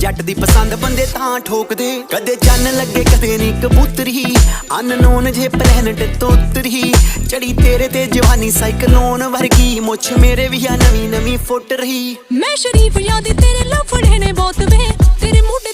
ਜੱਟ ਦੀ ਪਸੰਦ ਬੰਦੇ ਤਾਂ ਠੋਕਦੇ, ਕਦੇ ਚੰਨ ਲੱਗੇ ਕਦੇ ਨੀ ਕਬੂਤਰੀ, ਅਨਨੋਨ ਜੇ ਪਲੈਨਟ ਤੋਂ ਉਤਰੀ, ਚੜੀ ਤੇਰੇ ਤੇ ਜਵਾਨੀ ਸਾਈਕਲੋਨ ਵਰਗੀ, ਮੁੱਛ ਮੇਰੇ ਵੀ ਆ ਨਵੀਂ ਨਵੀਂ ਫੁੱਟ ਰਹੀ। ਮੈਂ ਸ਼ਰੀਫ ਯਾਦੀ ਤੇਰੇ ਲਫੜੇ ਨੇ ਬਹੁਤ ਵੇ, ਤੇਰੇ ਮੋਢੇ